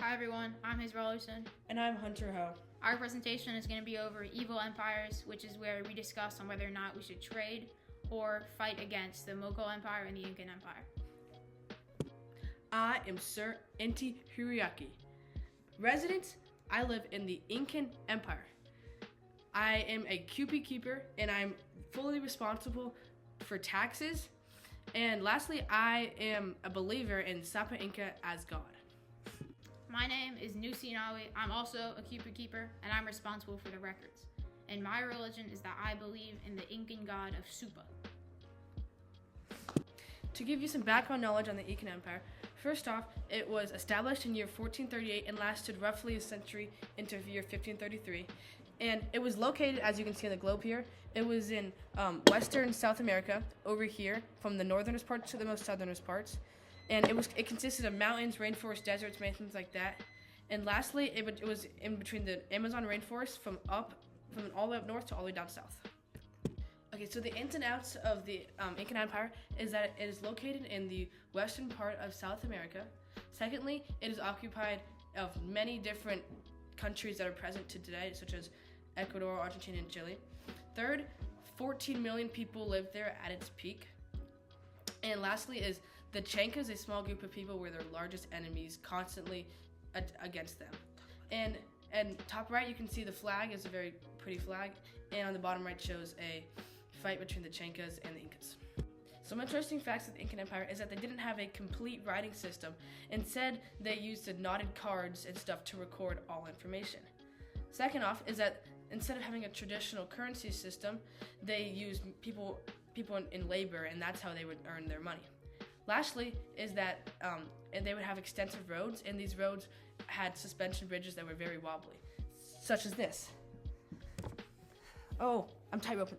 Hi everyone, I'm Hazel Rollerson. And I'm Hunter Ho. Our presentation is going to be over evil empires, which is where we discuss on whether or not we should trade or fight against the Mughal Empire and the Incan Empire. I am Sir Inti Huriaki. Resident, I live in the Incan Empire. I am a QP keeper and I'm fully responsible for taxes. And lastly, I am a believer in Sapa Inca as God. My name is Nusi Nawi. I'm also a keeper and I'm responsible for the records. And my religion is that I believe in the Incan god of Supa. To give you some background knowledge on the Incan Empire, first off, it was established in year 1438 and lasted roughly a century into year 1533. And it was located, as you can see on the globe here, it was in western South America, over here, from the northernest parts to the most southernest parts. And it consisted of mountains, rainforests, deserts, many things like that. And lastly, it was in between the Amazon rainforest from all the way up north to all the way down south. Okay, so the ins and outs of the Incan Empire is that it is located in the western part of South America. Secondly, it is occupied of many different countries that are present to today, such as Ecuador, Argentina, and Chile. Third, 14 million people lived there at its peak. And lastly is the Chancas, a small group of people were their largest enemies, constantly against them. And top right, you can see the flag is a very pretty flag, and on the bottom right shows a fight between the Chancas and the Incas. Some interesting facts of the Incan Empire is that they didn't have a complete writing system. Instead, they used the knotted cards and stuff to record all information. Second off is that instead of having a traditional currency system, they used people in labor, and that's how they would earn their money. Lastly is that and they would have extensive roads, and these roads had suspension bridges that were very wobbly, such as this. Oh, I'm tight roping.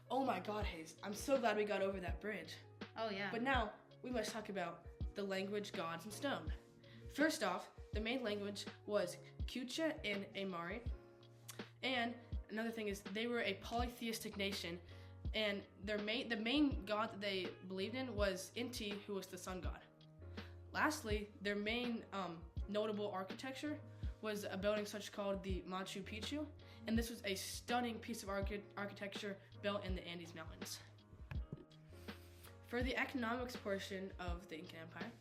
Oh my God, Hayes, I'm so glad we got over that bridge. Oh yeah. But now, we must talk about the language, gods, and stone. First off, the main language was Quechua and Aymara. And another thing is they were a polytheistic nation, and the main god that they believed in was Inti, who was the sun god. Lastly, their main notable architecture was a building such called the Machu Picchu, and this was a stunning piece of architecture built in the Andes Mountains. For the economics portion of the Incan Empire,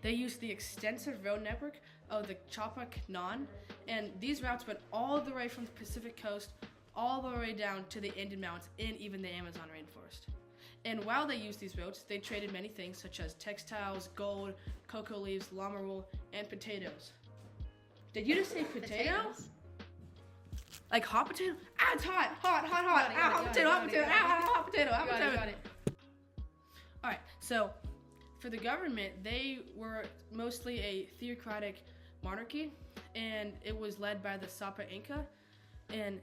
they used the extensive road network of the Chapacnan, and these routes went all the way from the Pacific coast all the way down to the Andean Mountains and even the Amazon rainforest. And while they used these routes, they traded many things such as textiles, gold, cocoa leaves, llama wool, and potatoes. Did you just say potatoes? Like hot potato? Ah, it's hot. Hot. Hot potato. Got it. Alright, so for the government, they were mostly a theocratic monarchy, and it was led by the Sapa Inca. And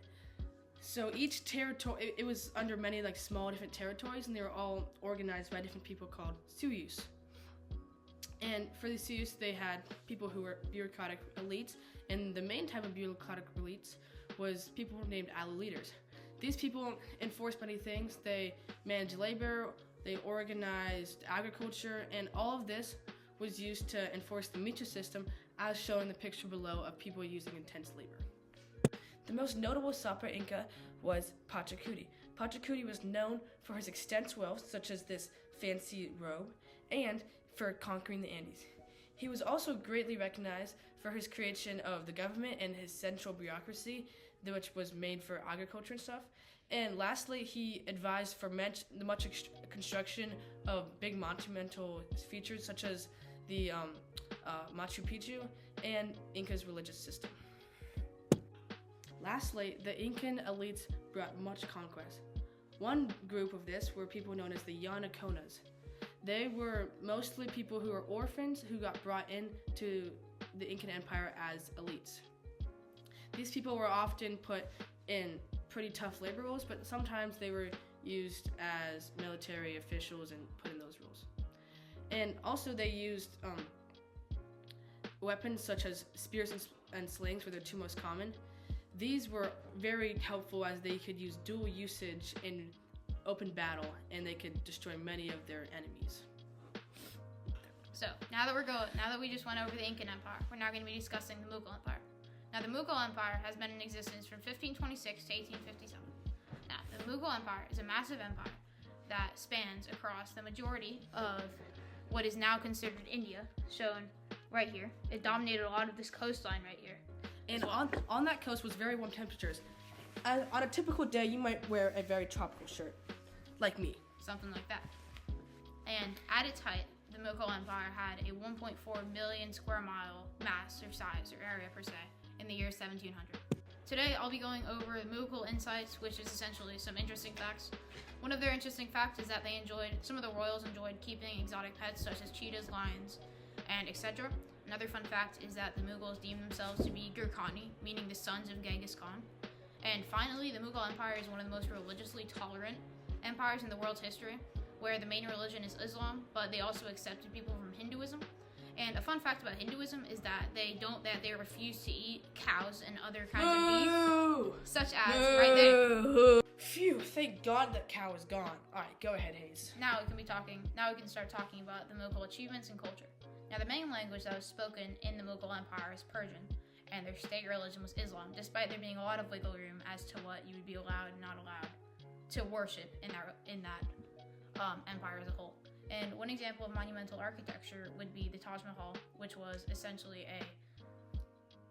so each territory, it was under many small different territories, and they were all organized by different people called suyus. And for the suyus, they had people who were bureaucratic elites, and the main type of bureaucratic elites was people named alu leaders. These people enforced many things. They managed labor, they organized agriculture, and all of this was used to enforce the Mitre system, as shown in the picture below of people using intense labor. The most notable Sapa Inca was Pachacuti. Pachacuti was known for his extensive wealth, such as this fancy robe, and for conquering the Andes. He was also greatly recognized for his creation of the government and his central bureaucracy, which was made for agriculture and stuff. And lastly, he advised for the much construction of big monumental features such as the Machu Picchu and Inca's religious system. Lastly, the Incan elites brought much conquest. One group of this were people known as the Yanaconas. They were mostly people who were orphans who got brought into the Incan Empire as elites. These people were often put in pretty tough labor roles, but sometimes they were used as military officials and put in those roles. And also they used weapons such as spears and slings were the two most common. These were very helpful as they could use dual usage in open battle, and they could destroy many of their enemies. So now that we just went over the Incan Empire, we're now going to be discussing the Mughal Empire. Now, the Mughal Empire has been in existence from 1526 to 1857. Now, the Mughal Empire is a massive empire that spans across the majority of what is now considered India, shown right here. It dominated a lot of this coastline right here. And on that coast was very warm temperatures. On a typical day, you might wear a very tropical shirt, like me. Something like that. And at its height, the Mughal Empire had a 1.4 million square mile mass or size or area per se in the year 1700. Today, I'll be going over Mughal insights, which is essentially some interesting facts. One of their interesting facts is that some of the royals enjoyed keeping exotic pets such as cheetahs, lions, and etc. Another fun fact is that the Mughals deemed themselves to be Gurkhani, meaning the sons of Genghis Khan. And finally, the Mughal Empire is one of the most religiously tolerant empires in the world's history, where the main religion is Islam, but they also accepted people from Hinduism. And a fun fact about Hinduism is that they refuse to eat cows and other kinds of beef, such as right there. Phew, thank God that cow is gone. Alright, go ahead, Hayes. Now we can start talking about the Mughal achievements and culture. Now, the main language that was spoken in the Mughal Empire is Persian, and their state religion was Islam, despite there being a lot of wiggle room as to what you would be allowed and not allowed to worship in that empire as a whole. And one example of monumental architecture would be the Taj Mahal, which was essentially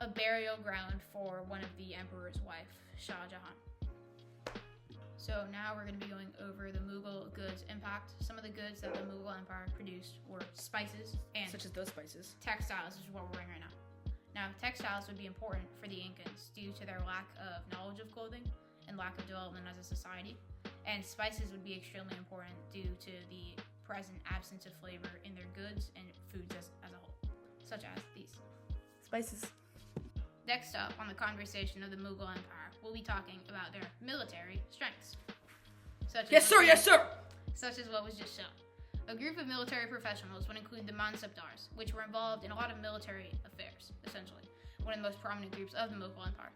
a burial ground for one of the emperor's wife, Shah Jahan. So now we're going to be going over the Mughal goods impact. Some of the goods that the Mughal Empire produced were spices and such as those spices. Textiles, which is what we're wearing right now. Now, textiles would be important for the Incans due to their lack of knowledge of clothing and lack of development as a society. And spices would be extremely important due to the present absence of flavor in their goods and foods as a whole, such as these. Spices. Next up on the conversation of the Mughal Empire, we'll be talking about their military strengths. Yes, sir! Such as what was just shown. A group of military professionals would include the Mansabdars, which were involved in a lot of military affairs, essentially, one of the most prominent groups of the Mughal Empire.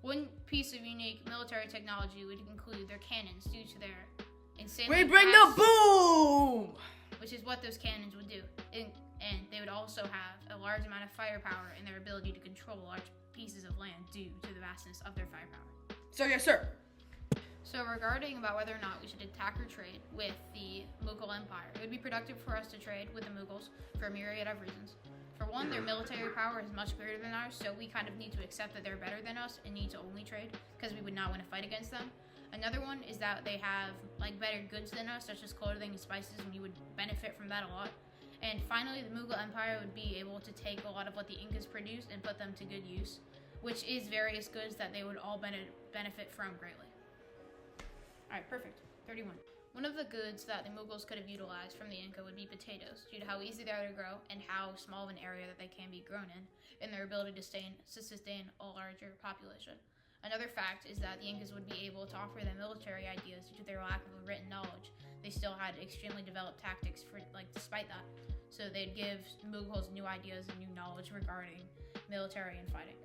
One piece of unique military technology would include their cannons due to their insanely We bring the boom! Which is what those cannons would do. And they would also have a large amount of firepower in their ability to control large pieces of land due to the vastness of their firepower. Sir, yes, sir. So regarding about whether or not we should attack or trade with the Mughal Empire, it would be productive for us to trade with the Mughals for a myriad of reasons. For one, their military power is much greater than ours, so we kind of need to accept that they're better than us and need to only trade because we would not want to fight against them. Another one is that they have better goods than us, such as clothing and spices, and we would benefit from that a lot. And finally, the Mughal Empire would be able to take a lot of what the Incas produced and put them to good use, which is various goods that they would all benefit from greatly. Alright, perfect. 31. One of the goods that the Mughals could have utilized from the Inca would be potatoes, due to how easy they are to grow and how small of an area that they can be grown in, and their ability to sustain a larger population. Another fact is that the Incas would be able to offer them military ideas due to their lack of written knowledge. They still had extremely developed tactics despite that. So they'd give Mughals new ideas and new knowledge regarding military and fighting.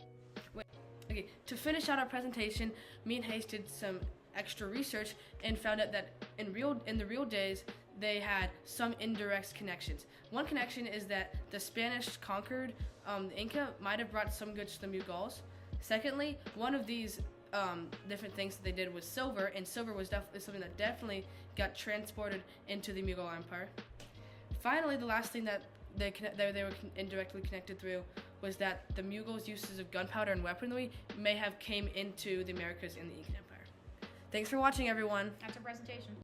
Okay, to finish out our presentation, me and Hayes did some extra research and found out that in the real days they had some indirect connections. One connection is that the Spanish conquered the Inca might have brought some goods to the Mughals. Secondly, one of these different things that they did was silver, and silver was something that definitely got transported into the Mughal Empire. Finally, the last thing that they were indirectly connected through was that the Mughals' uses of gunpowder and weaponry may have came into the Americas in the Incan Empire. Thanks for watching, everyone. That's our presentation.